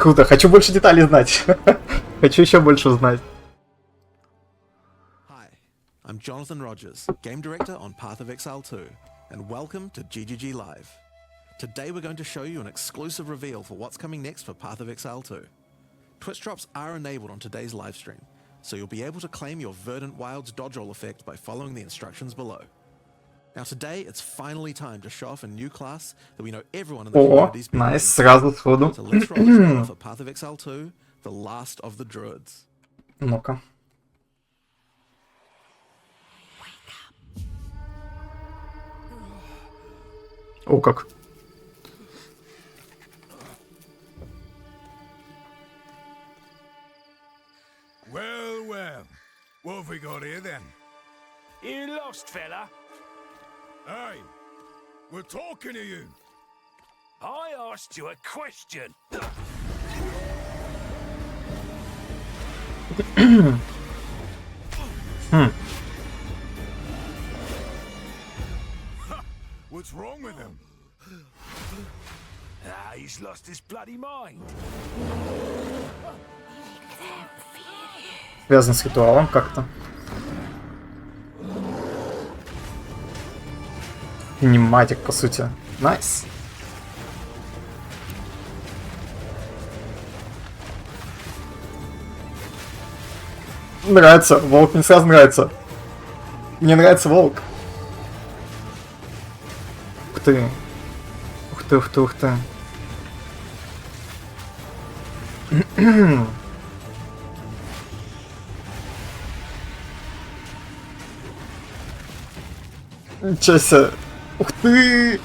Круто, хочу больше деталей знать. Хочу еще больше узнать. Hi, I'm Jonathan Rogers, Game Director on Path of Exile 2, and welcome to GGG Live. Today we're going to show you an exclusive reveal for what's coming next for Path of Exile 2. Twitch drops are enabled on today's livestream, so you'll be able to claim your Verdant Wilds dodge roll effect by following the instructions below. Now today, it's finally time to show off a new class that we know everyone in the community's been waiting for. Сразу сходу. So let's roll the trailer for Path of Exile 2, The Last of the Druids. Ну-ка. О, как. Well, well. What have we got here then? You lost, fella? Hey, we're talking to you. I asked you a question. What's wrong with him? Ah, he's lost his bloody mind. Связан с ритуалом как-то. Кинематик, по сути. Найс. Нравится. Волк мне сразу нравится. Мне нравится волк. Ух ты. Ух ты, ух ты, ух ты. Ничего себе. Ух ты.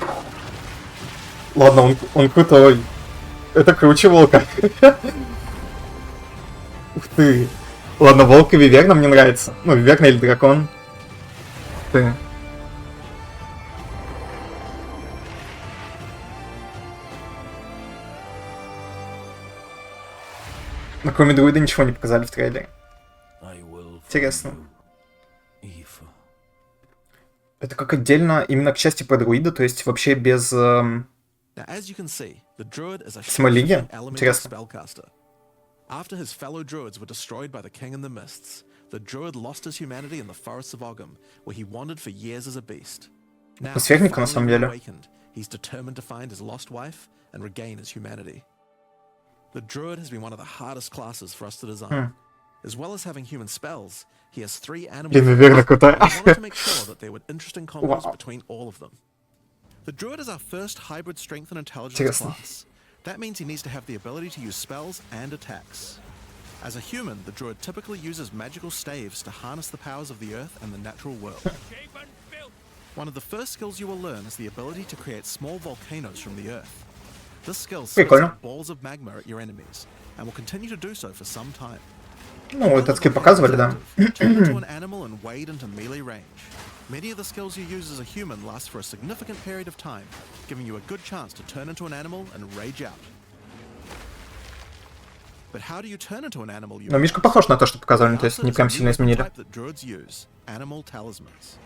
Ладно, он крутой. Это круче волка. Ух ты. Ладно, волк и виверна мне нравится. Ну, виверна или дракон. Ух ты. Но кроме друида ничего не показали в трейлере. Интересно. Это как отдельно именно к части про друида, то есть вообще без самой лиги? Интересно. After his fellow druids were destroyed by the king in the mists, the druid lost his humanity in the forests of Ogham, where he wandered for years as a beast. Now, Атмосферника, на самом деле. awakened, he's determined to find his lost wife and regain his humanity. The druid has been one of the hardest classes for us to design. As well as having human spells, he has 3 animal Виверна крутая. we wanted to make sure that there were interesting combos between all of them. The druid is our first hybrid strength and intelligence Интересно. class. That means he needs to have the ability to use spells and attacks. As a human, the druid typically uses magical staves to harness the powers of the earth and the natural world. One of the first skills you will learn is the ability to create small volcanoes from the earth. This skill spits Прикольно. out balls of magma at your enemies, and will continue to do so for some time. Ну, этот скилл показывали, да. Turn into an animal and wade into melee range. Many of the skills you use as a human last for a significant period of time, giving you a good chance to turn into an animal and rage out. But how do you turn into an animal? Но Мишка похож на то, что показывали, то есть не прям сильно изменили. Animal talismans.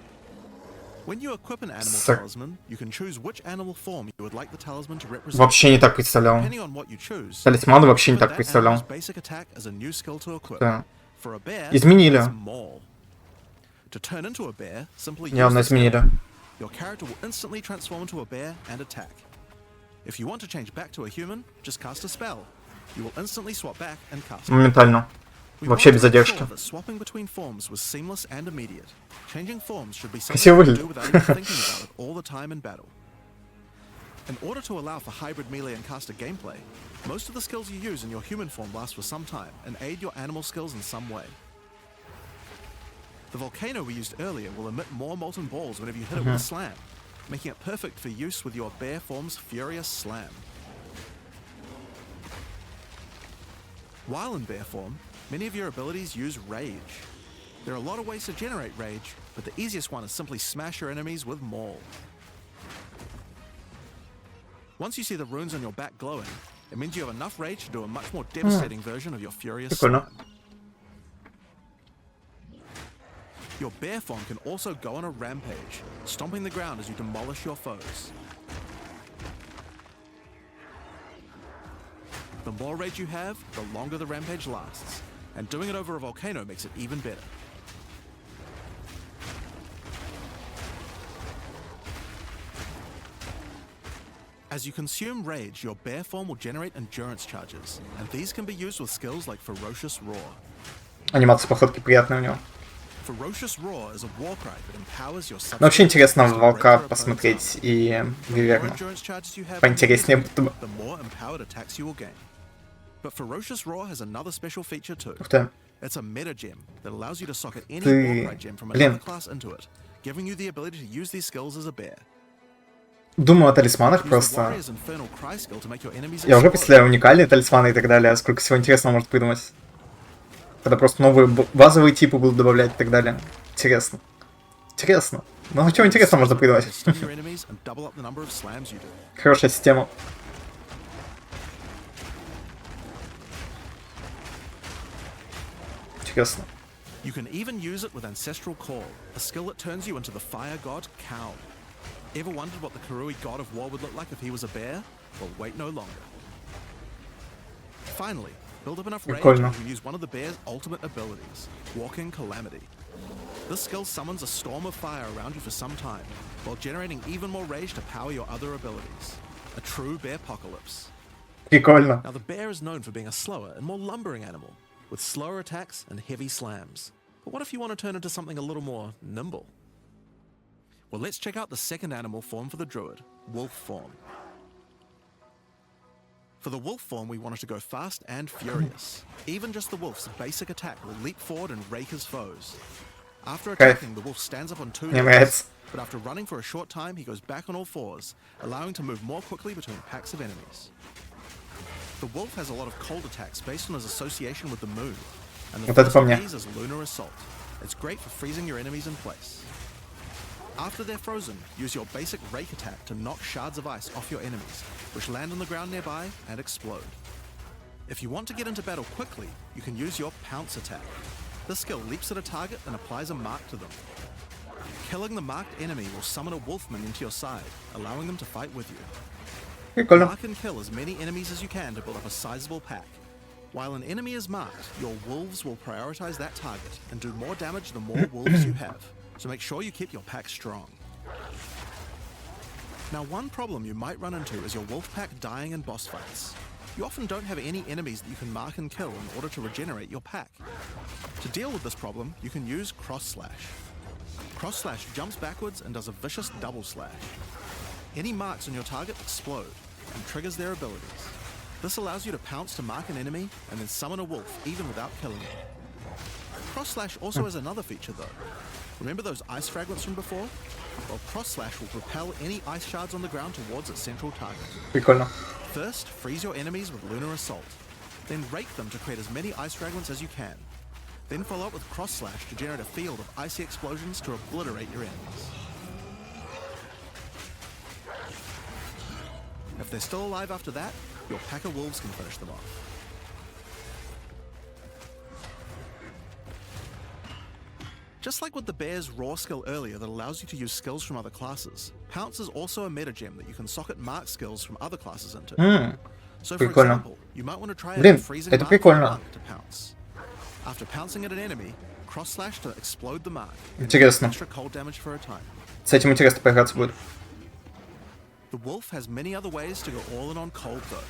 When you equip an animal Сэр. talisman, you can choose which animal form you would like the talisman to represent. Вообще не так представлял. Depending on what you choose, Талисманы вообще не put так that представлял. animal's basic attack as a new skill to equip. Да. For a bear, Изменили. it's maul. To turn into a bear, simply use Явно the skill. изменили. Your character will instantly transform into a bear and attack. If you want to change back to a human, just cast a spell. You will instantly swap back and cast. Моментально. We Вообще wanted без to make задержки. sure that swapping between forms was seamless and immediate. Changing forms should be Красиво something you выглядит. do without even thinking about it all the time in battle. In order to allow for hybrid melee and caster gameplay, most of the skills you use in your human form last for some time and aid your animal skills in some way. The volcano we used earlier will emit more molten balls whenever you hit it with a slam, making it perfect for use with your bear form's furious slam. While in bear form, many of your abilities use rage. There are a lot of ways to generate rage, but the easiest one is simply smash your enemies with maul. Once you see the runes on your back glowing, it means you have enough rage to do a much more devastating version of your furious Прикольно. slam. Your bear form can also go on a rampage, stomping the ground as you demolish your foes. The more rage you have, the longer the rampage lasts, and doing it over a volcano makes it even better. As you consume rage, your bear form will generate endurance charges, and these can be used with skills like Ferocious Roar. Анимация походки приятная у него. Ferocious Roar is a war cry that empowers your Но вообще subject интересно to волка break their посмотреть и opponent's armor. The more Виверну. endurance charges you have Поинтереснее when будто бы. the more empowered attacks you will gain. But Ferocious Roar has another special feature too. Ух ты. It's a meta gem that allows you to socket any Ты- war cry gem from Блин. another class into it, giving you the ability to use these skills as a bear. Думаю о талисманах Use the просто. warrior's infernal cry skill to make your enemies Я уже explode. представляю уникальные талисманы и так далее. Сколько всего интересного может придумать. Когда просто новые базовые типы будут добавлять и так далее. Интересно. Интересно. Ну, чего интересного можно придумать? Stun your enemies and double up the number of slams you do. Хорошая система. Интересно. You can even use it with Ancestral Call, a skill that turns you into the fire god Cow. Ever wondered what the Karui god of war would look like if he was a bear? Well, wait no longer. Finally, build up enough rage Прикольно. and you can use one of the bear's ultimate abilities, Walking Calamity. This skill summons a storm of fire around you for some time, while generating even more rage to power your other abilities. A true bear-pocalypse. Прикольно. Now the bear is known for being a slower and more lumbering animal, with slower attacks and heavy slams. But what if you want to turn into something a little more nimble? Well, let's check out the second animal form for the druid, wolf form. For the wolf form, we want it to go fast and furious. Even just the wolf's basic attack will leap forward and rake his foes. After attacking, the wolf stands up on two Мне legs, нравится. but after running for a short time, he goes back on all fours, allowing to move more quickly between packs of enemies. The wolf has a lot of cold attacks based on his association with the moon, and the Вот это first по of мне. these is Lunar Assault. It's great for freezing your enemies in place. After they're frozen, use your basic rake attack to knock shards of ice off your enemies, which land on the ground nearby and explode. If you want to get into battle quickly, you can use your pounce attack. This skill leaps at a target and applies a mark to them. Killing the marked enemy will summon a wolfman into your side, allowing them to fight with you. Прикольно. Mark and kill as many enemies as you can to build up a sizable pack. While an enemy is marked, your wolves will prioritize that target and do more damage the more wolves you have. So make sure you keep your pack strong. Now, one problem you might run into is your wolf pack dying in boss fights. You often don't have any enemies that you can mark and kill in order to regenerate your pack. To deal with this problem, you can use Cross Slash. Cross Slash jumps backwards and does a vicious double slash. Any marks on your target explode and triggers their abilities. This allows you to pounce to mark an enemy and then summon a wolf even without killing it. Cross Slash also has another feature though. Remember those ice fragments from before? Well, Cross Slash will propel any ice shards on the ground towards its central target. Прикольно. First, freeze your enemies with Lunar Assault. Then rake them to create as many ice fragments as you can. Then follow up with Cross Slash to generate a field of icy explosions to obliterate your enemies. If they're still alive after that, your pack of wolves can finish them off. Just like with the bear's raw skill earlier that allows you to use skills from other classes, Pounce is also a meta gem that you can socket mark skills from other classes into. So for Прикольно. example, you might want to try out Блин, a freezing это mark from прикольно. monk to pounce. After pouncing at an enemy, cross slash to explode the mark. Интересно. Extra cold damage for a time. С этим интересно поиграться будет. The wolf has many other ways to go all in on cold though.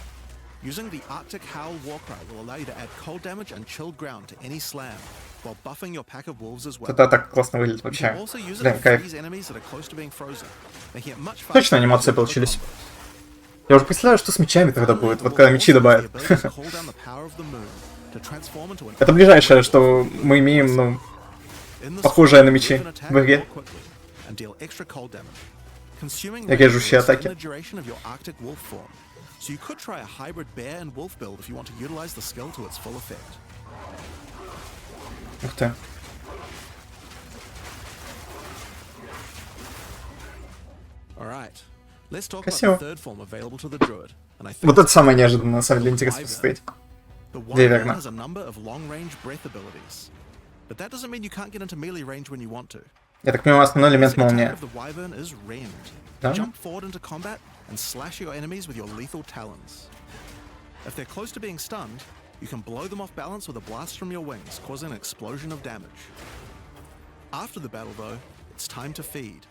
Using the Arctic Howl Warcry will allow you to add cold damage and chilled ground to any slam, while buffing your pack of wolves as well. Это так классно выглядит You can вообще. also use it Блин, to кайф. freeze enemies that are close to being frozen, making it much faster. Точно анимации получились. Я уже представляю, что с мечами тогда будет, вот когда мечи добавят. Это ближайшее, что мы имеем, ну, похожее на мечи в игре. Режущие атаки. So you could try a hybrid bear and wolf build if you want to utilize the skill to its full effect. Ух ты. All right. Let's talk Красиво. about the third form available to the druid. And I think Вот это самое неожиданное, на самом деле, интересно посмотреть. the Верно. wyvern has a number of long-range breath abilities. But that doesn't mean you can't get into melee range when you want to. Я так понимаю, основной элемент Basic attack молния. of the wyvern is rend. Да? Jump forward into combat and slash your enemies with your lethal talons. If they're close to being stunned, you can blow them off balance with a blast from your wings, causing an explosion of damage. After the battle though, it's time to feed.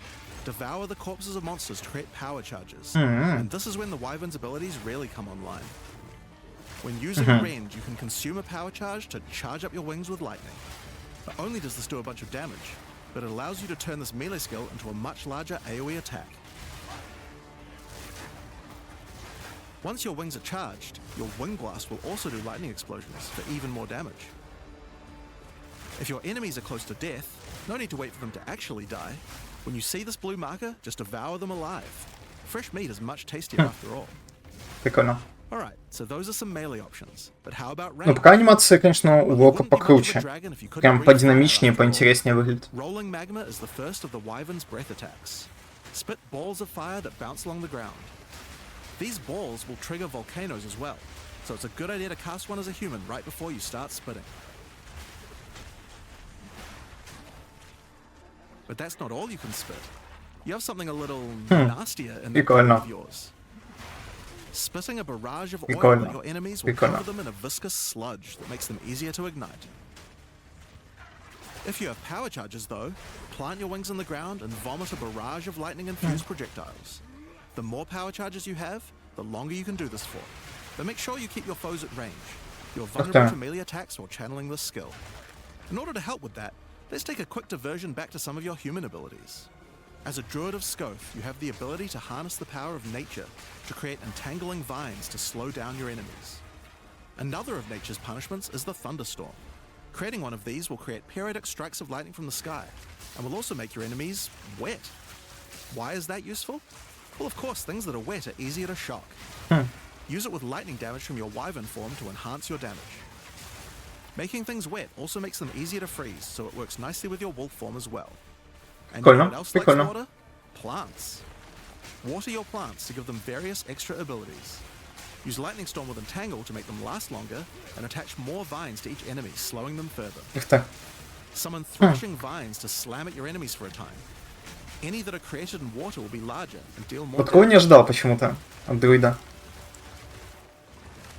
Devour the corpses of monsters to create power charges. And this is when the Wyvern's abilities really come online. When using Rend, you can consume a power charge to charge up your wings with lightning. Not only does this do a bunch of damage, but it allows you to turn this melee skill into a much larger AoE attack. Once your wings are charged, your wing blast will also do lightning explosions for even more damage. If your enemies are close to death, no need to wait for them to actually die. When you see this blue marker, just devour them alive. Fresh meat is much tastier after all. Прикольно. Alright, so those are some melee options. But how about Ну, range? пока анимация, конечно, у Волка покруче. Прям подинамичнее, поинтереснее выглядит. Rolling magma is the first of the Wyvern's breath attacks. Spit balls of fire that bounce along the ground. These balls will trigger volcanoes as well, so it's a good idea to cast one as a human right before you start spitting. But that's not all you can spit. You have something a little nastier in the Прикольно. of yours. Spitting a barrage of oil Прикольно. at your enemies will Прикольно. cover them in a viscous sludge that makes them easier to ignite. If you have power charges though, plant your wings in the ground and vomit a barrage of lightning-infused projectiles. The more power charges you have, the longer you can do this for. But make sure you keep your foes at range. You're vulnerable to melee attacks while channeling this skill. In order to help with that, let's take a quick diversion back to some of your human abilities. As a druid of Scoth, you have the ability to harness the power of nature to create entangling vines to slow down your enemies. Another of nature's punishments is the thunderstorm. Creating one of these will create periodic strikes of lightning from the sky, and will also make your enemies wet. Why is that useful? Well, of course, things that are wet are easier to shock. Use it with lightning damage from your wyvern form to enhance your damage. Making things wet also makes them easier to freeze, so it works nicely with your wolf form as well. And you know what else likes water? Plants. Water your plants to give them various extra abilities. Use Lightning Storm with Entangle to make them last longer, and attach more vines to each enemy, slowing them further. Summon Thrashing Vines to slam at your enemies for a time. Any that are created in water will be larger and deal more Вот такого не ожидал почему-то от друида.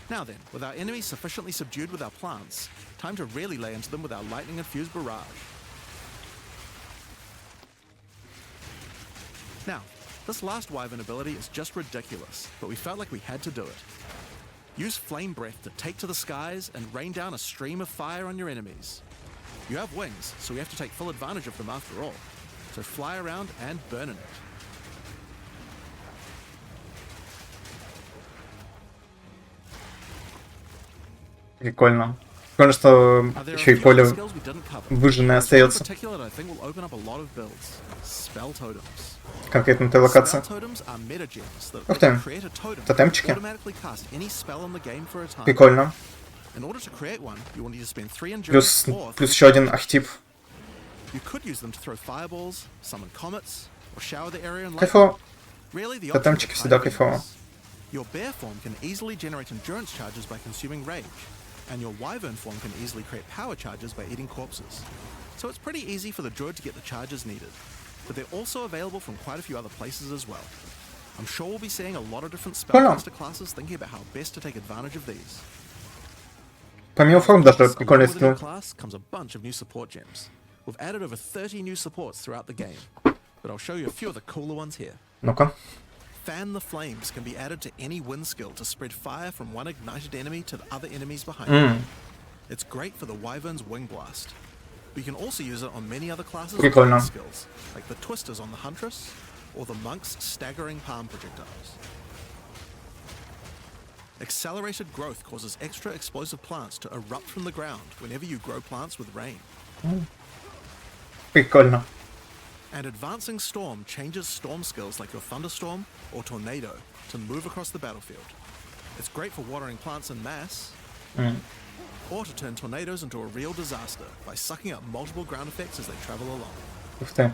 Now then, with our enemies sufficiently subdued with our plants, time to really lay into them with our lightning-infused barrage. Now, this last wyvern ability is just ridiculous, but we felt like we had to do it. Use Flame Breath to take to the skies and rain down a stream of fire on your enemies. You have wings, so we have to take full advantage of them after all. So fly around and burn in it. Прикольно. Прикольно, что еще и поле выжженное остается. Конкретно этой локации. Ух ты. Тотемчики. Прикольно. Плюс еще один архетип. Кайфово. Тотемчики всегда кайфово. Your bear form can easily generate endurance charges by consuming rage, and your wyvern form can easily create power charges by eating corpses. So it's pretty easy for the druid to get the charges needed, but they're also available from quite a few other places as well. I'm sure we'll be seeing a lot of different spellcaster classes thinking about how best to take advantage of these. Помимо форм даже прикольный скилл. Class comes a bunch of new support gems. We've added over 30 new supports throughout the game, but I'll show you a few of the cooler ones here. Ну-ка. Fan the Flames can be added to any wind skill to spread fire from one ignited enemy to the other enemies behind it. It's great for the Wyvern's Wing Blast. But you can also use it on many other classes of wind skills, like the Twisters on the Huntress, or the Monk's Staggering Palm Projectiles. Accelerated growth causes extra explosive plants to erupt from the ground whenever you grow plants with rain. Прикольно. And Advancing Storm changes storm skills like your Thunderstorm or Tornado to move across the battlefield. It's great for watering plants en masse, or to turn tornadoes into a real disaster by sucking up multiple ground effects as they travel along. Ух ты.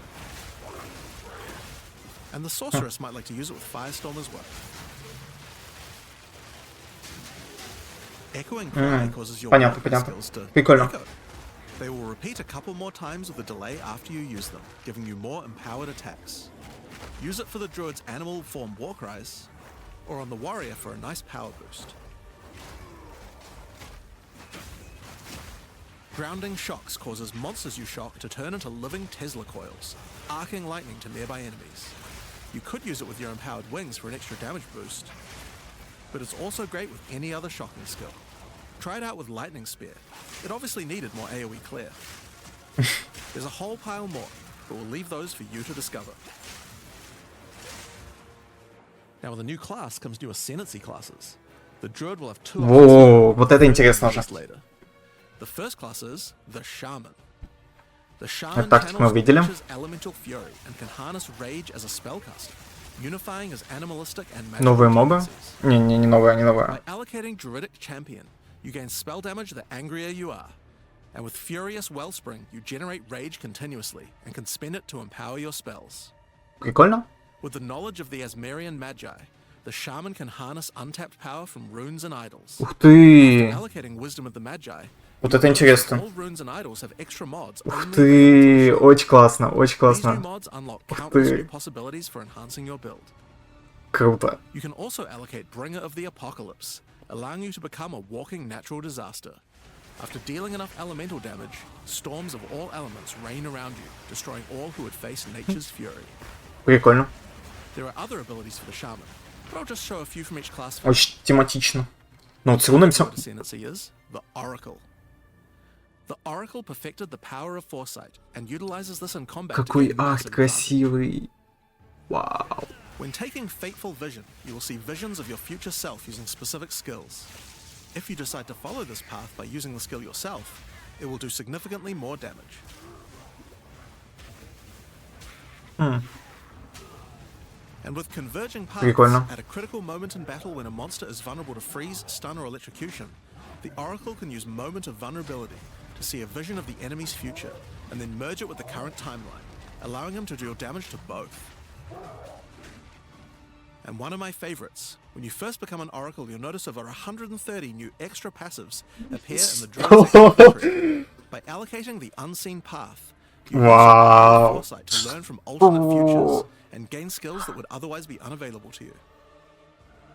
And the Sorceress might like to use it with Firestorm as well. Echoing Cry causes your skills to echo. They will repeat a couple more times with a delay after you use them, giving you more empowered attacks. Use it for the druid's animal form war cries, or on the warrior for a nice power boost. Grounding shocks causes monsters you shock to turn into living Tesla coils, arcing lightning to nearby enemies. You could use it with your empowered wings for an extra damage boost, but it's also great with any other shocking skill. Try it out with Lightning Spear. It obviously needed more AoE clear. There's a whole pile more, but we'll leave those for you to discover. Now with a new class comes new ascendancy classes. The Druid will have two Во, вот это интересно уже. later. The first class is the Shaman. The Shaman тактику мы channels видели. nature's elemental fury and can harness rage as a spellcaster, unifying his animalistic and magical Новые мобы? tendencies. Не новые, не By новые. allocating Druidic Champion, you gain spell damage the angrier you are. And with Furious Wellspring, you generate rage continuously and can spend it to empower your spells. Прикольно. With the knowledge of the Asmerian Magi, the Shaman can harness untapped power from runes and idols. Ух ты. Allocating Wisdom of the Magi, Вот это интересно. all runes and idols have extra mods. Ух only ты. Очень классно, очень These new классно. mods unlock Ух countless ты. new possibilities for enhancing your build. Круто. You can also allocate Bringer of the Apocalypse, allowing you to become a walking natural disaster. After dealing enough elemental damage, storms of all elements rain around you, destroying all who would face nature's fury. Прикольно. There are other abilities for the Shaman, but I'll just show a few from each class. Очень тематично. Ну вот с рунами все. Ascendancy is the Oracle. The Oracle perfected the power of foresight and utilizes this in combat. Какой to gain арт massive красивый. Вау. When taking Fateful Vision, you will see visions of your future self using specific skills. If you decide to follow this path by using the skill yourself, it will do significantly more damage. And with converging paths, Прикольно. at a critical moment in battle when a monster is vulnerable to freeze, stun, or electrocution, the Oracle can use Moment of Vulnerability to see a vision of the enemy's future, and then merge it with the current timeline, allowing him to deal damage to both. And one of my favorites, when you first become an Oracle, you'll notice over 130 new extra passives appear in the Druid's active tree. By allocating the Unseen Path, you use Wow. foresight to learn from alternate futures and gain skills that would otherwise be unavailable to you.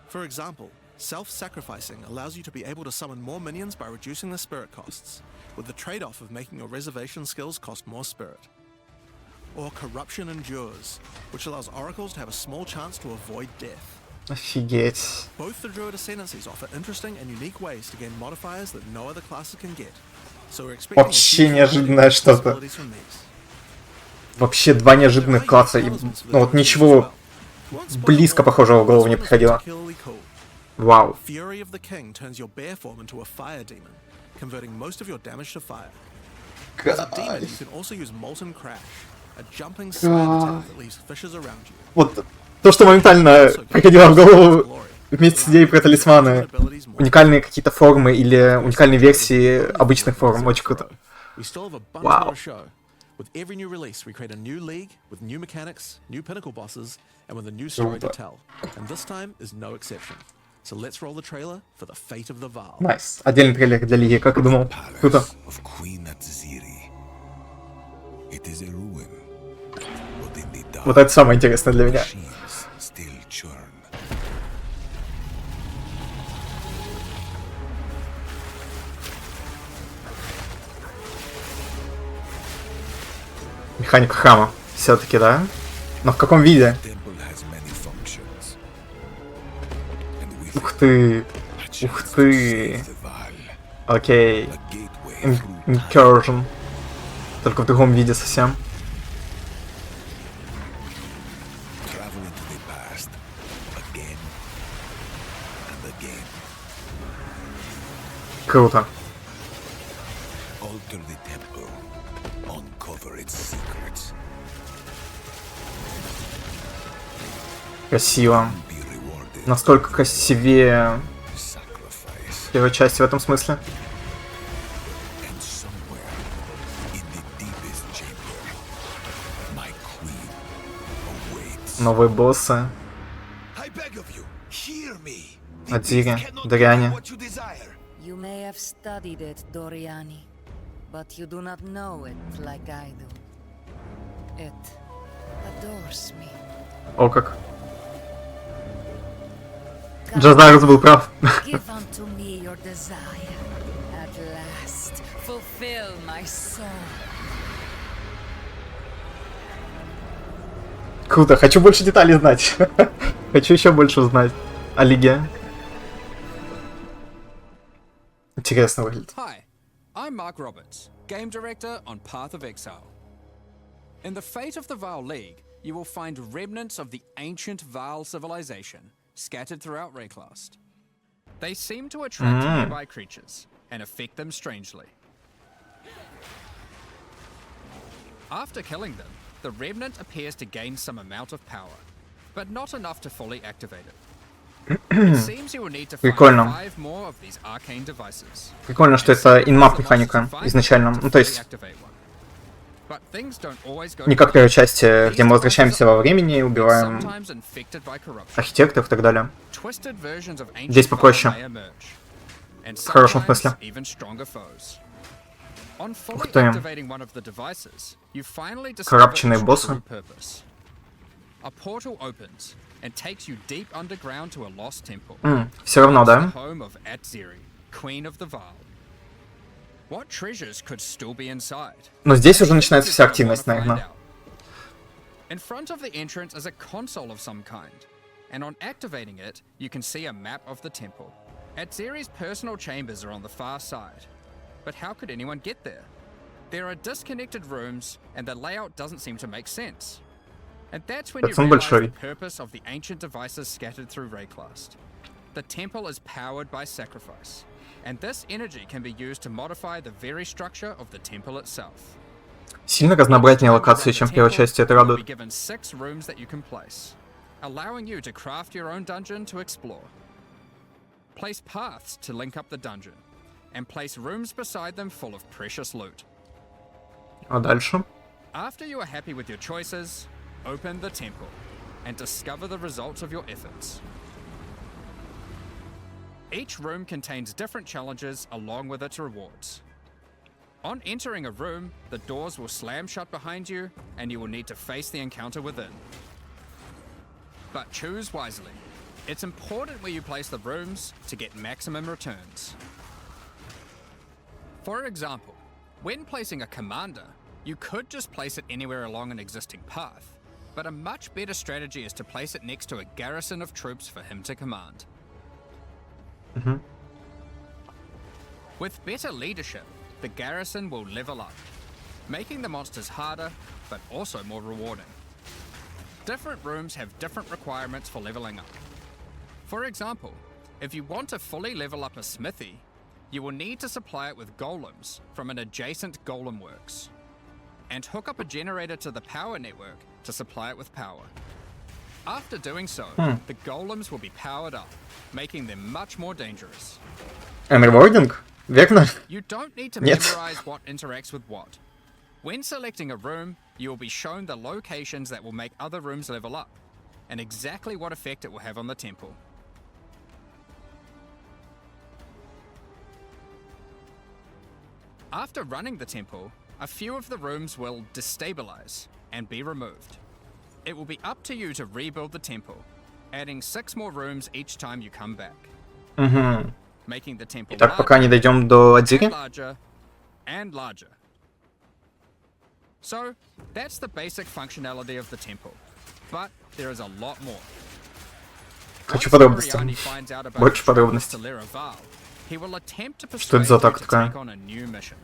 For example, self-sacrificing allows you to be able to summon more minions by reducing the spirit costs, with the trade-off of making your reservation skills cost more spirit. Or Corruption Endures, which allows oracles to have a small chance to avoid death. Офигеть. Both the Druid Ascendancies offer interesting and unique ways to gain modifiers that no other classes can get. So we're expecting Вообще a huge неожиданное variety of что-то. possibilities from these. Вообще два неожиданных класса. И, ну вот ничего близко похожего в голову не приходило. Вау. Fury of the King turns your bear form into a fire demon, converting most of your damage to fire. As a demon, you can also use Molten Crash, a jumping slam attack that leaves fissures around you. Вот то, что моментально приходило в голову вместе с идеей про талисманы. Уникальные какие-то формы или уникальные версии обычных форм. Очень круто. We still have a bunch Wow. more to show. With every new release, we create a new league with new mechanics, new pinnacle bosses, and with a new story to tell. And this time is no exception. So let's roll the trailer for the fate of the ВААЛ. Найс. Отдельный трейлер для Лиги, как и думал. Круто. Of Queen Atziri. It is a ruin, but in the dark, Вот это самое интересное для меня. machines still churn. Механика храма. Все-таки, да? Но в каком виде? Temple has many functions, and with Ух ты. a chance Ух to ты. save the Vaal, Окей. a gateway through time. Incursion. Только в другом виде совсем. Travel into the past again and again. Круто. Alter the temple, uncover its secrets, Красиво. be rewarded. Настолько красивее Sacrifice, первой части в этом смысле. and somewhere in the deepest chamber, my queen awaits. Новые боссы. I beg of you, hear me. Адзири, Дориане. What you desire. You may have studied it, Doriani, but you do not know it like I do. It adores me. О как. Джазарус был прав. Give unto me your desire. At last, fulfill fill my soul. Круто, хочу больше деталей знать. Хочу еще больше узнать о лиге. Интересно выглядит. Hi, I'm Mark Roberts, Game Director on Path of Exile. In the fate of the VAAL League, you will find remnants of the ancient VAAL civilization scattered throughout Rayclast. They seem to attract nearby creatures and affect them strangely. After killing them, the remnant appears to gain some amount of power, but not enough to fully activate it. It seems you will need to find 5 more of these arcane devices. Прикольно, что это инмап механика изначально. Ну, то есть не как в первой части, где мы возвращаемся во времени и убиваем архитекторов и так далее. Здесь попроще. В хорошем смысле. Ух ты. Коррупченные боссы. Все равно, да? Но здесь уже начинается вся активность, наверное. In front of the entrance is a console of some kind, and on activating it, you can see a map of the temple. Atziri's personal chambers are on the far side, but how could anyone get there? There are disconnected rooms, and the layout doesn't seem to make sense. And that's when you realize the purpose of the ancient devices scattered through Rayclast. The temple is powered by sacrifice, and this energy can be used to modify the very structure of the temple itself. Сильно разнообразнее локации, чем в первой части, это радует. Allowing you to craft your own dungeon to explore. Place paths to link up the dungeon, and place rooms beside them full of precious loot. А дальше? After you are happy with your choices, open the temple and discover the results of your efforts. Each room contains different challenges along with its rewards. On entering a room, the doors will slam shut behind you, and you will need to face the encounter within. But choose wisely. It's important where you place the rooms to get maximum returns. For example, when placing a commander, you could just place it anywhere along an existing path, but a much better strategy is to place it next to a garrison of troops for him to command. With better leadership, the garrison will level up, making the monsters harder, but also more rewarding. Different rooms have different requirements for leveling up. For example, if you want to fully level up a smithy, you will need to supply it with golems from an adjacent golem works, and hook up a generator to the power network to supply it with power. After doing so, the golems will be powered up, making them much more dangerous. Rewarding? Верно? You don't need to memorize what interacts with what. When selecting a room, you will be shown the locations that will make other rooms level up, and exactly what effect it will have on the temple. After running the temple, a few of the rooms will destabilize and be removed. It will be up to you to rebuild the temple, adding 6 more rooms each time you come back. Making the temple Итак, пока не дойдем до Адзири. larger and larger. So, that's the basic functionality of the temple. But there is a lot more. Хочу подробностей. Once Oriani finds out about Больше the troubles подробностей. to Lera Val, he will attempt to Что это persuade за you атака to такая? take on a new mission.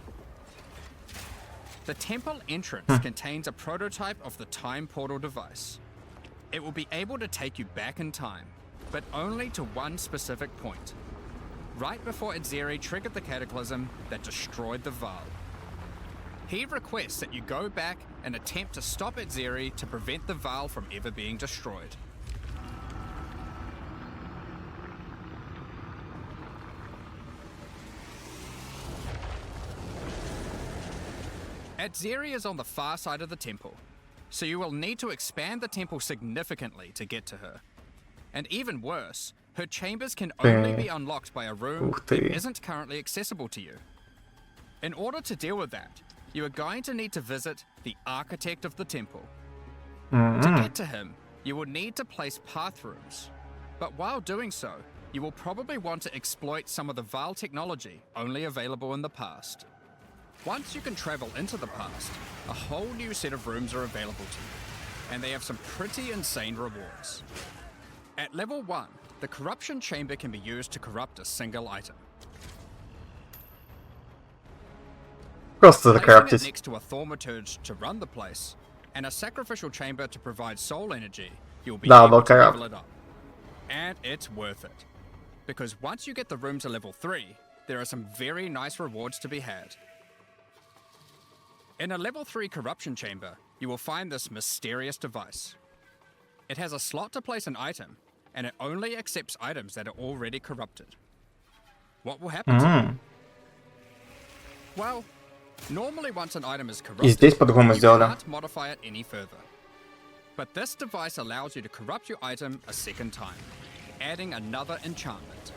The temple entrance contains a prototype of the time portal device. It will be able to take you back in time, but only to one specific point. Right before Atziri triggered the cataclysm that destroyed the VAAL. He requests that you go back and attempt to stop Atziri to prevent the VAAL from ever being destroyed. Atziri is on the far side of the temple, so you will need to expand the temple significantly to get to her. And even worse, her chambers can only be unlocked by a room that isn't currently accessible to you. In order to deal with that, you are going to need to visit the architect of the temple. To get to him, you will need to place path rooms. But while doing so, you will probably want to exploit some of the VAAL technology only available in the past. Once you can travel into the past, a whole new set of rooms are available to you, and they have some pretty insane rewards. At level 1, the corruption chamber can be used to corrupt a single item. Просто Placing it закрафтить. next to a thaumaturge to run the place, and a sacrificial chamber to provide soul energy, you'll be Да, able to Valkyra. level it up. And it's worth it. Because once you get the room to level 3, there are some very nice rewards to be had. In a level 3 corruption chamber, you will find this mysterious device. It has a slot to place an item, and it only accepts items that are already corrupted. What will happen to it? Well, normally once an item is И corrupted, здесь по-другому you сделали. can't modify it any further. But this device allows you to corrupt your item a second time, adding another enchantment.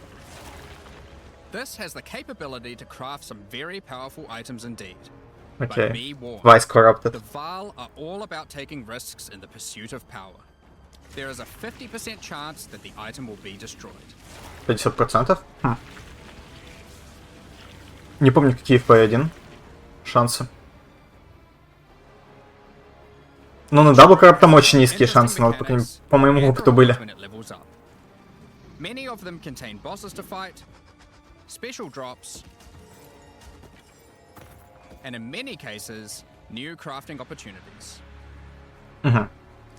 This has the capability to craft some very powerful items indeed. But Окей. be warned, Vice Corrupted. the ВААЛ are all about taking risks in the pursuit of power. There is a 50% chance that the item will be destroyed. 50%? Хм. Не помню, какие в PoE1 шансы. Ну, на Double Corrupt там очень низкие шансы, но вот, по моему опыту были. When it levels up. Many of them contain bosses to fight, special drops, and in many cases, new crafting opportunities.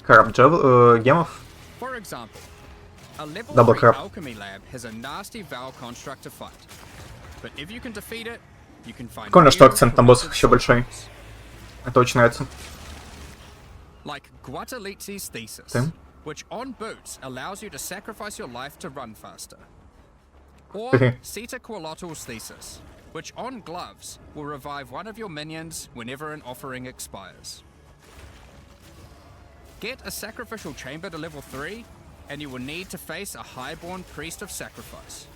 Corrupt гемов. For example, a level Double 3 crap. alchemy lab has a nasty Val construct to fight. But if you can defeat it, you can find Прикольно, что new акцент на боссах еще corrupted большой. souls. Это очень нравится. Like Guatalizi's thesis, Tim? which on boots allows you to sacrifice your life to run faster. Or Okay. Sita Qualotl's thesis, which on gloves will revive one of your minions whenever an offering expires. Get a sacrificial chamber to level 3, and you will need to face a highborn priest of sacrifice.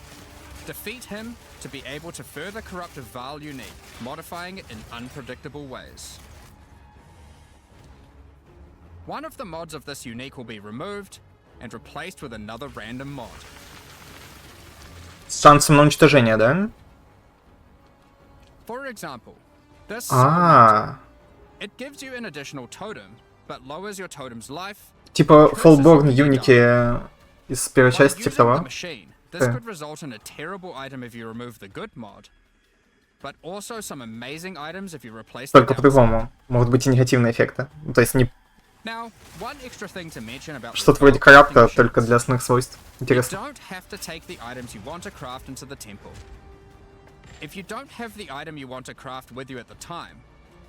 Defeat him to be able to further corrupt a Val unique, modifying it in unpredictable ways. One of the mods of this unique will be removed and replaced with another random mod. С шансом на уничтожение, да? For example, this А, it gives you an additional totem, but lowers your totem's life. типа Fallborn юники из первой While части, типа using the того. machine, this could result in a terrible item if you remove the good mod, but also some amazing items if you replace the Только downside. по-другому. Могут быть и негативные эффекты. Ну, то есть не Now, one extra thing to mention about что-то the вроде Val crafting коррупта, только machines. для основных свойств. You Интересно. don't have to take the items you want to craft into the temple. If you don't have the item you want to craft with you at the time,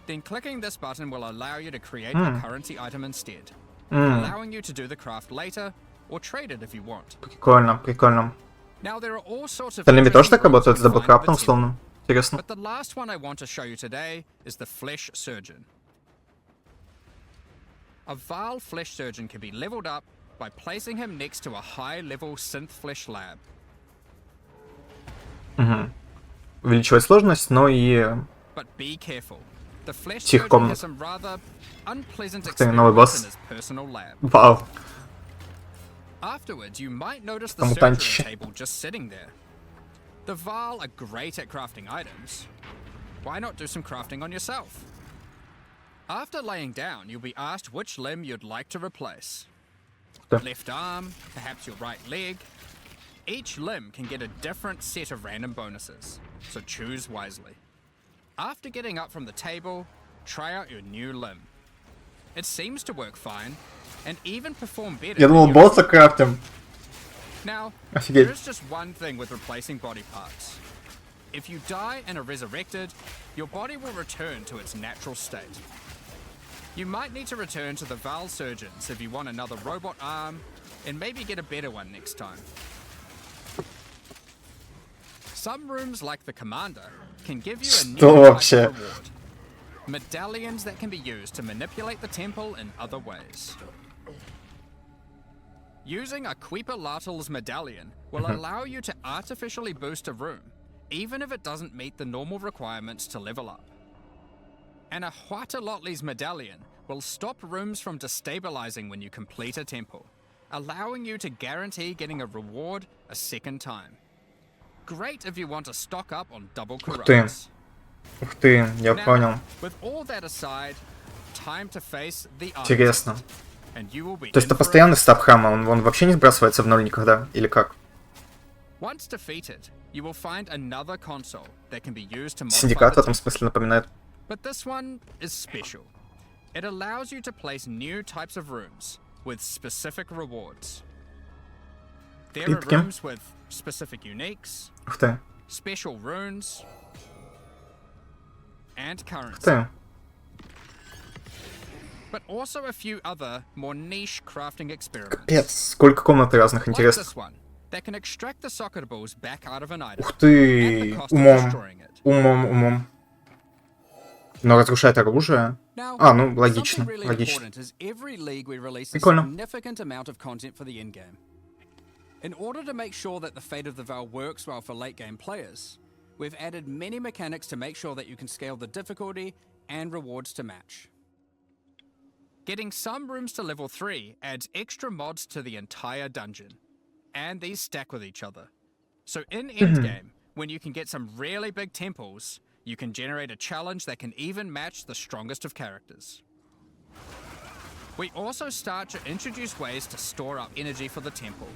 then clicking this button will allow you to create a currency item instead, allowing you to do the craft later or trade it if you want. Прикольно, прикольно. Now there are all sorts of Остальными тоже так interesting rules работают с you can find даблкрафтом, with the условно? Интересно. But the last one I want to show you today is the Flesh Surgeon. A Val Flesh Surgeon can be leveled up by placing him next to a high-level synth flesh lab. Увеличивать сложность, но и... But be careful. The Flesh Тихо, Surgeon комнат. has some rather unpleasant Ух ты, новый experiments босс. in his personal lab. Вау. Afterwards, you might notice the Там surgery мутантище. table just sitting there. The Val are great at crafting items. Why not do some crafting on yourself? After laying down, you'll be asked which limb you'd like to replace. Да. Left arm, perhaps your right leg. Each limb can get a different set of random bonuses, so choose wisely. After getting up from the table, try out your new limb. It seems to work fine, and even perform better Я than думал, your босса крафтим. Now, Офигеть. there is just one thing with replacing body parts. If you die and are resurrected, your body will return to its natural state. You might need to return to the Val Surgeons if you want another robot arm, and maybe get a better one next time. Some rooms, like the Commander, can give you a new Что type вообще? of reward. Medallions that can be used to manipulate the temple in other ways. Using a Queeper-Lartl's medallion will allow you to artificially boost a room, even if it doesn't meet the normal requirements to level up. And a Huatalotli's medallion will stop rooms from destabilizing when you complete a temple, allowing you to guarantee getting a reward a second time. Great if you want to stock up on double ты. corrupts. Ух ты, я понял. Интересно. То есть это постоянный стаб храма, он вообще не сбрасывается в ноль никогда? Или как? Синдикат в этом смысле напоминает. It allows you to place new types of rooms with specific rewards. There are rooms with specific uniques, special runes, and currency. But also a few other more niche crafting experiments. Капец, сколько комнат разных, интересно. That can extract the soccer balls back out of an item. Ух ты, умом. Но разрушает оружие. А, ну, логично, логично. Прикольно. In order to make sure that the fate of the VAAL works well for late game players, we've added many mechanics to make sure that you can scale the difficulty and rewards to match. Getting some rooms to level 3 adds extra mods to the entire dungeon, and these stack with each other. So in endgame, when you can get some really big temples, you can generate a challenge that can even match the strongest of characters. We also start to introduce ways to store up energy for the temple,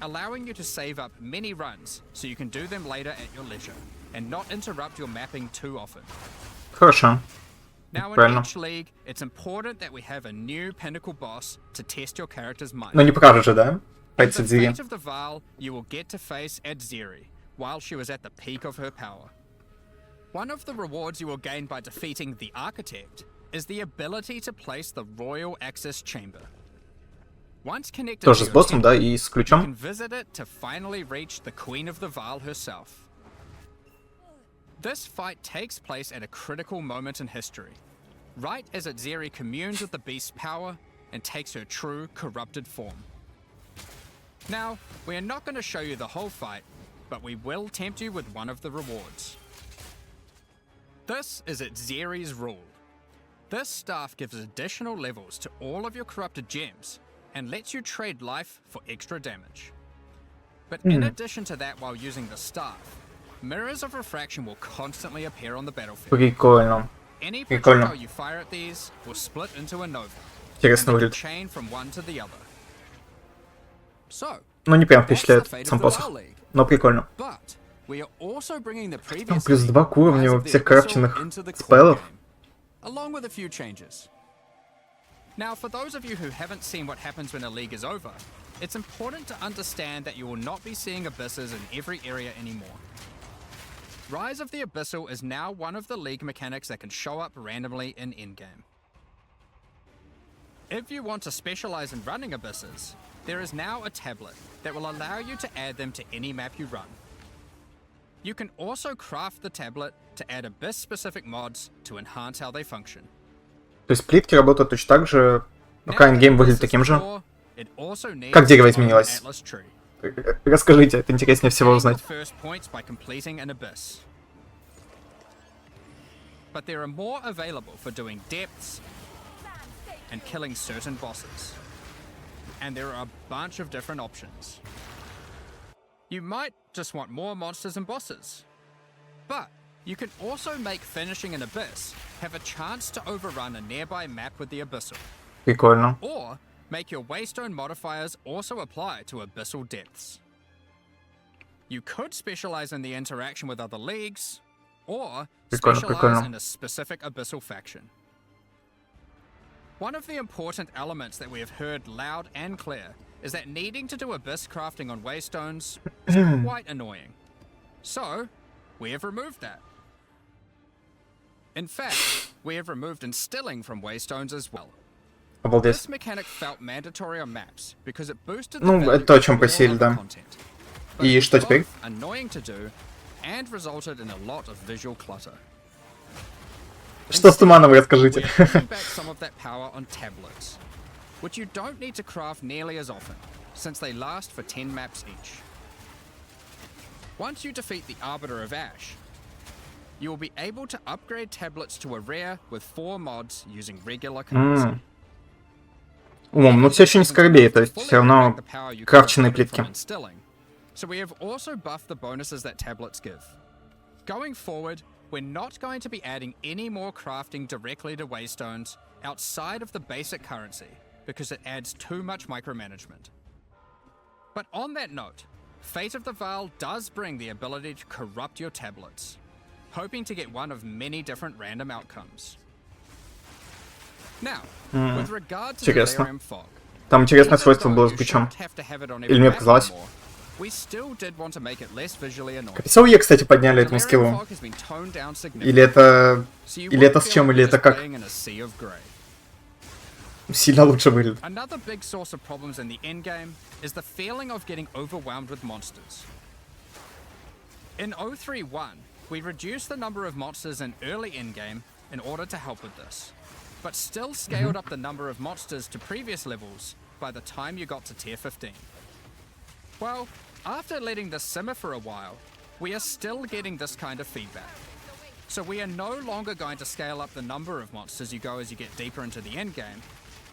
allowing you to save up many runs so you can do them later at your leisure, and not interrupt your mapping too often. Хорошо. Now in each league, it's important that we have a new pinnacle boss to test your character's might. Но не покажут же, да? In the fate of the VAAL, you will get to face Adziri while she was at the peak of her power. One of the rewards you will gain by defeating the Architect is the ability to place the Royal Access Chamber. Once connected Тоже to с боссом, your да, temple, и с you ключом. can visit it to finally reach the Queen of the VAAL herself. This fight takes place at a critical moment in history, right as Adziri communes with the beast's power and takes her true corrupted form. Now, we are not going to show you the whole fight, but we will tempt you with one of the rewards. This is Adziri's rule. This staff gives additional levels to all of your corrupted gems and lets you trade life for extra damage. But in addition to that, while using the staff, mirrors of refraction will constantly appear on the battlefield. Прикольно. Any projectile you fire at these will split into a nova, Интересно and they выглядит. chain from one to the other. So, Ну, не прям that's the впечатляет fate сам of the посох. VAAL League. Но прикольно. But we are also bringing the Там previous плюс 2 к уровню Rise of the всех Abyssal крафченных into the core спеллов. game, along with a few changes. now for those of you who haven't seen what happens when a league is over, it's important to understand that you will not be seeing abysses in every area anymore. Rise of the Abyssal is now one of the league mechanics that can show up randomly in endgame. If you want to specialize in running abysses, there is now a tablet that will allow you to add them to any map you run. You can also craft the tablet to add abyss-specific mods to enhance how they function. То есть плитки работают точно так же, пока Now that ингейм Abyss выглядит is таким же. core, it also needs Как дерево its own изменилось? Atlas tree. Расскажите, это интереснее всего Gain узнать. the first points by completing an abyss. But there are more available for doing depths and killing certain bosses. And there are a bunch of different options. You might just want more monsters and bosses. But you can also make finishing an abyss have a chance to overrun a nearby map with the abyssal. Прикольно. Or make your waystone modifiers also apply to abyssal depths. You could specialize in the interaction with other leagues, or Прикольно, specialize прикольно. in a specific abyssal faction. One of the important elements that we have heard loud and clear is that needing to do abyss crafting on waystones is quite annoying. So, we have removed that. In fact, we have removed instilling from waystones as well. Обалдеть. This mechanic felt mandatory on maps because it boosted the Ну, value это то, о of чем raw просили, other да. content. But И it was что теперь? both annoying to do and resulted in a lot of visual clutter. Что с туманом, We расскажите. are taking back some of that power on tablets, which you don't need to craft nearly as often, since they last for 10 maps each. Once you defeat the Arbiter of Ash, you will be able to upgrade tablets to a rare with 4 mods using regular currency. Умом, но все еще не скоробей, то есть все равно крафченные плитки. So we have also buffed the bonuses that tablets give. Going forward, we're not going to be adding any more crafting directly to waystones outside of the basic currency because it adds too much micromanagement. But on that note, Fate of the Val does bring the ability to corrupt your tablets, hoping to get one of many different random outcomes. Now, with regard to the Интересно. Delirium Fog, Там интересное even свойство though было с you бичом. shouldn't have to have it on Или every мне map показалось. anymore, we still did want to make it less visually annoying. PoE, кстати, подняли этому Delirium скиллу. Fog has been toned down Или это... so you Или это won't с feel чем, like или you're это just как? playing in a sea of grey. Сильно лучше выглядит. Another big source of problems in the endgame is the feeling of getting overwhelmed with monsters. In 031, we reduced the number of monsters in early endgame in order to help with this, but still scaled up the number of monsters to previous levels by the time you got to tier 15. Well, after letting this simmer for a while, we are still getting this kind of feedback. So we are no longer going to scale up the number of monsters you go as you get deeper into the endgame.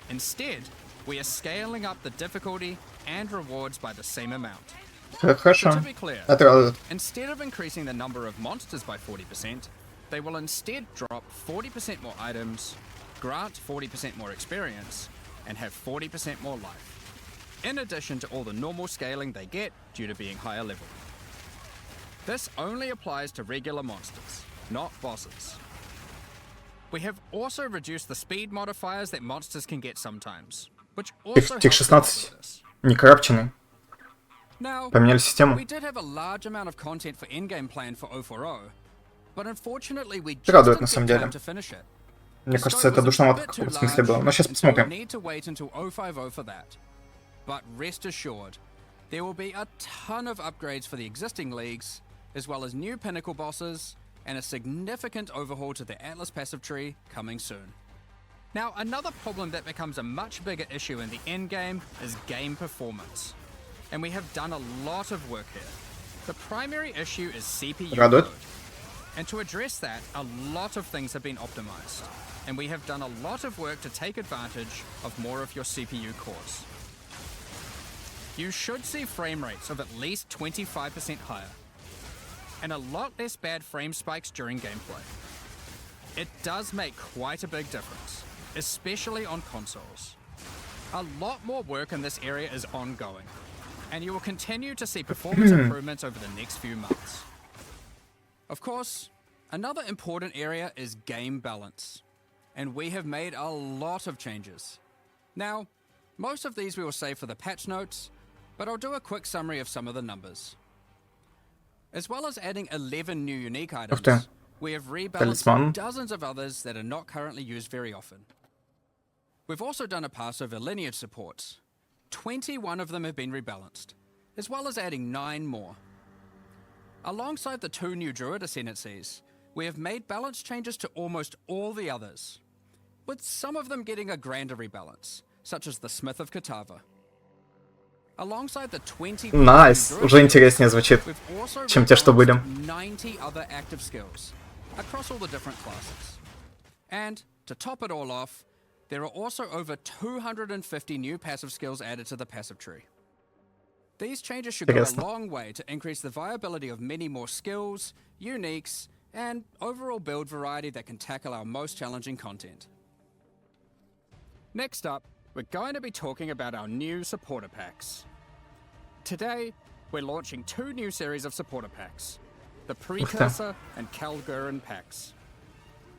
Instead, we are scaling up the difficulty and rewards by the same amount. So Хорошо. to be clear, Это радует. instead of increasing the number of monsters by 40%, they will instead drop 40% more items, grant 40% more experience, and have 40% more life, in addition to all the normal scaling they get due to being higher level. This only applies to regular monsters, not bosses. We have also reduced the speed modifiers that monsters can get sometimes, which also Тех helps a lot 16 with this. не коррупченный. Now, Поменяли систему. we did have a large amount of content for endgame planned for 040, but unfortunately we just Радует, didn't на самом get деле. time to finish it. Мне The кажется, scope это was a душновато bit в too каком-то смысле было. large, Но сейчас and so we'll посмотрим. need to wait until 050 for that. But rest assured, there will be a ton of upgrades for the existing leagues, as well as new pinnacle bosses, and a significant overhaul to the Atlas passive tree coming soon. Now, another problem that becomes a much bigger issue in the endgame is game performance. And we have done a lot of work here. The primary issue is CPU Радует. load. And to address that, a lot of things have been optimized. And we have done a lot of work to take advantage of more of your CPU cores. You should see frame rates of at least 25% higher, and a lot less bad frame spikes during gameplay. It does make quite a big difference, especially on consoles. A lot more work in this area is ongoing, and you will continue to see performance improvements over the next few months. Of course, another important area is game balance, and we have made a lot of changes. Now, most of these we will save for the patch notes, but I'll do a quick summary of some of the numbers. As well as adding 11 new unique ты. items, we have Талисман. rebalanced dozens of others that are not currently used very often. We've also done a pass over lineage supports. 21 of them have been rebalanced, as well as adding 9 more. Alongside the 2 new Druid ascendancies, we have made balance changes to almost all the others, with some of them getting a grander rebalance, such as the Smith of Katava. Alongside the 20 Найс. Druid Уже интереснее звучит, we've also чем те, что были. rebalanced 90 other active skills across all the different classes. And to top it all off, there are also over 250 new passive skills added to the passive tree. These changes should go a Интересно. long way to increase the viability of many more skills, uniques, and overall build variety that can tackle our most challenging content. Next up, we're going to be talking about our new supporter packs. Today, we're launching 2 new series of supporter packs, the Precursor and Kalgurin packs.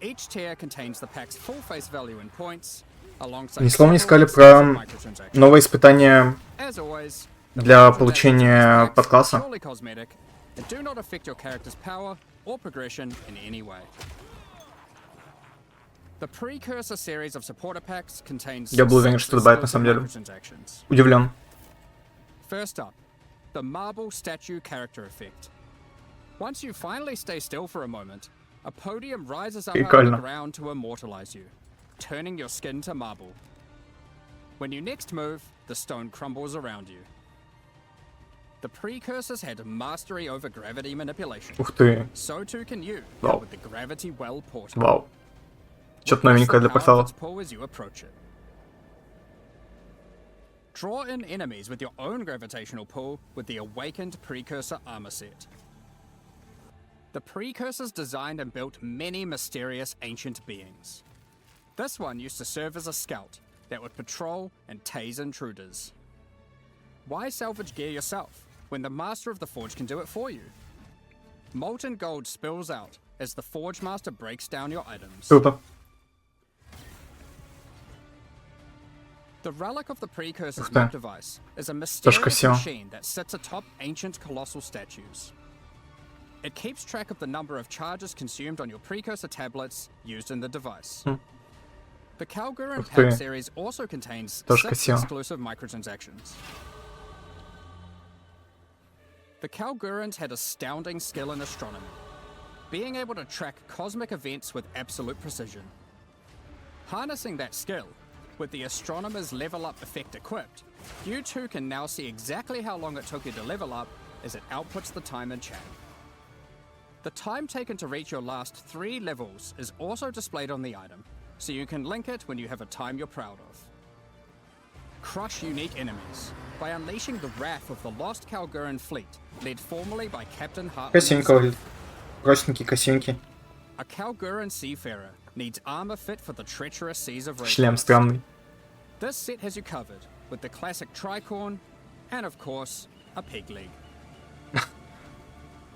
Each tier contains the pack's full face value in points, alongside Ни слова не several сказали sets of про microtransactions. новое испытание As always, the для microtransactions получения in these packs подкласса. are purely cosmetic and do not affect your character's power or progression in any way. The Precursor series of supporter packs contains Я был уверен, 6 что добавят на самом деле. microtransactions. Удивлен. First up, the marble statue character effect. Once you finally stay still for a moment, a podium rises up out of Прикольно. the ground to immortalize you, turning your skin to marble. When you next move, the stone crumbles around you. The Precursors had mastery over gravity manipulation. Ух ты. So too can you, Wow. with the Gravity Well portal. Вау. Что-то Witness новенькое the для power of портала. its pull as you approach it. Draw in enemies with your own gravitational pull with the Awakened Precursor armor set. the precursors designed and built many mysterious ancient beings. This one used to serve as a scout that would patrol and tase intruders. Why salvage gear yourself when the master of the forge can do it for you? Molten gold spills out as the forge master breaks down your items. Круто. The relic of the precursor's Ух ты. map device is a mysterious красиво. machine that sits atop ancient colossal statues. It keeps track of the number of charges consumed on your precursor tablets used in the device. The Kalguran Ух pack ты. series also contains Тоже 6 красиво. exclusive microtransactions. The Kalgurans had astounding skill in astronomy, being able to track cosmic events with absolute precision. Harnessing that skill, with the astronomer's level up effect equipped, you too can now see exactly how long it took you to level up as it outputs the time in chat. The time taken to reach your last 3 levels is also displayed on the item, so you can link it when you have a time you're proud of. Crush unique enemies by unleashing the wrath of the lost Kalguran fleet, led formerly by Captain Hartland. Красивенько выглядит. Простенький, красивенький. A Kalguran seafarer needs armor fit for the treacherous seas of Шлем Raiders. странный. This set has you covered with the classic tricorn and, of course, a peg leg.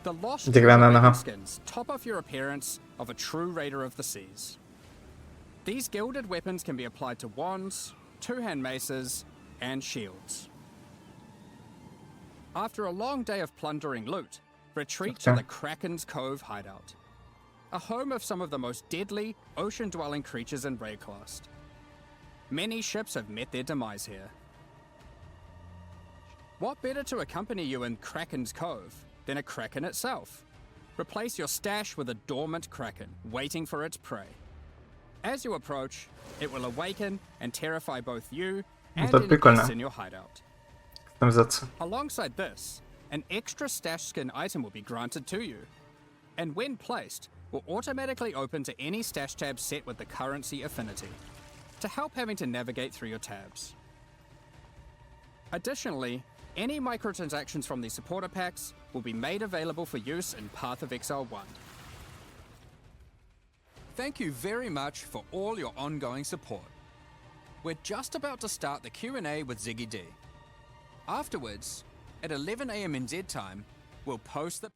The lost Деревянная нога. skins top off your appearance of a true raider of the seas. These gilded weapons can be applied to wands, two-hand maces, and shields. After a long day of plundering loot, retreat to the Kraken's Cove hideout, a home of some of the most deadly ocean-dwelling creatures in Raidclast. Many ships have met their demise here. What better to accompany you in Kraken's Cove than a Kraken itself? Replace your stash with a dormant Kraken, waiting for its prey. As you approach, it will awaken and terrify both you and Это any прикольно. guests in your hideout. Кастомизация. Alongside this, an extra stash skin item will be granted to you, and when placed, will automatically open to any stash tab set with the currency affinity, to help having to navigate through your tabs. Additionally, any microtransactions from these supporter packs will be made available for use in Path of Exile 1. Thank you very much for all your ongoing support. We're just about to start the Q&A with Ziggy D. Afterwards, at 11 AM NZ time, we'll post the...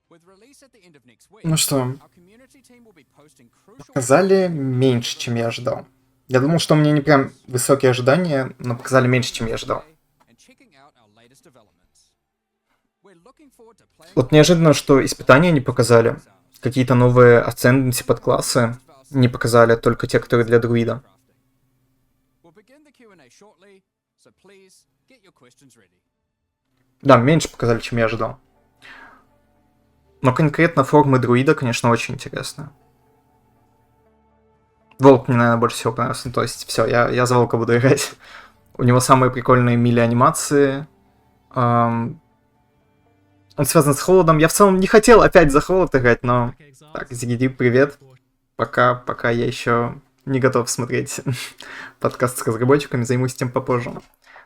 With release at the end of next week, Ну что, our community team will be posting crucial... показали меньше, чем я ожидал. Я думал, что у меня не прям высокие ожидания, но показали меньше, чем я ожидал. and checking out our latest developments. We're looking forward to playing... Вот неожиданно, что испытания не показали. Какие-то новые ascendancy подклассы не показали, только те, которые для друида. We'll begin the Q&A shortly, so please get your questions ready. Да, меньше показали, чем я ожидал. Но конкретно формы друида, конечно, очень интересно. Волк мне, наверное, больше всего понравился. Ну, то есть, все, я за волка буду играть. У него самые прикольные мили-анимации. Он связан с холодом. Я в целом не хотел опять за холод играть, но... Так, Зигиди, привет. Пока я еще не готов смотреть подкаст с разработчиками, займусь тем попозже.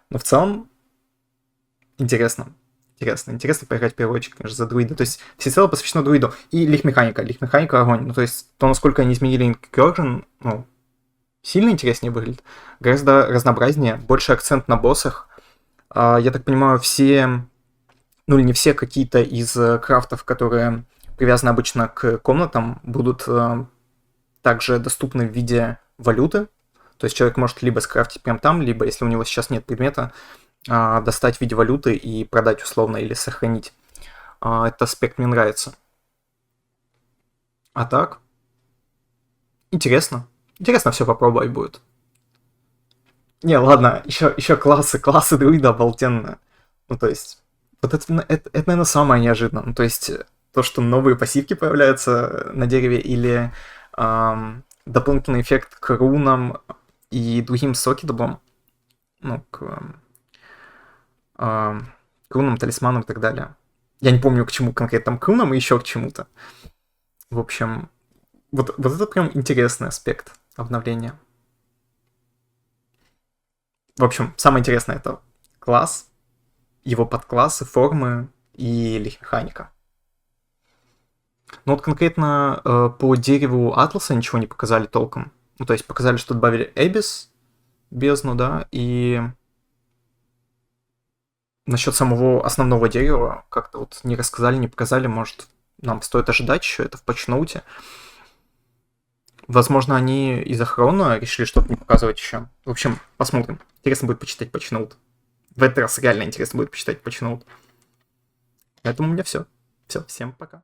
Но в целом интересно. Интересно поиграть в первую очередь, конечно, за друида. То есть всецело посвящено друиду. И лих-механика. Лих-механика огонь. Ну, то есть то, насколько они изменили инкержен, ну, сильно интереснее выглядит. Гораздо разнообразнее. Больше акцент на боссах. Я так понимаю, все... Ну, или не все, какие-то из крафтов, которые привязаны обычно к комнатам, будут также доступны в виде валюты. То есть человек может либо скрафтить прямо там, либо, если у него сейчас нет предмета, достать в виде валюты и продать условно или сохранить. Этот аспект мне нравится. А так? Интересно. Интересно все попробовать будет. Не, ладно, еще классы друида обалденно. Ну, то есть, вот это, наверное, самое неожиданное. Ну, то есть, то, что новые пассивки появляются на дереве или дополнительный эффект к рунам и другим сокетабам. Ну, к рунам, талисманам и так далее. Я не помню, к чему конкретно там, к рунам и еще к чему-то. В общем, вот это прям интересный аспект обновления. В общем, самое интересное это класс, его подклассы, формы и лих-механика. Ну вот конкретно по дереву Атласа ничего не показали толком. Ну, то есть показали, что добавили Эбис, бездну, да, и насчет самого основного дерева как-то вот не рассказали, не показали. Может, нам стоит ожидать еще это в патчноуте. Возможно, они из-за хрона решили что-то не показывать еще. В общем, посмотрим. Интересно будет почитать патчноут. В этот раз реально интересно будет почитать патчноут. Поэтому у меня все. Все, всем пока.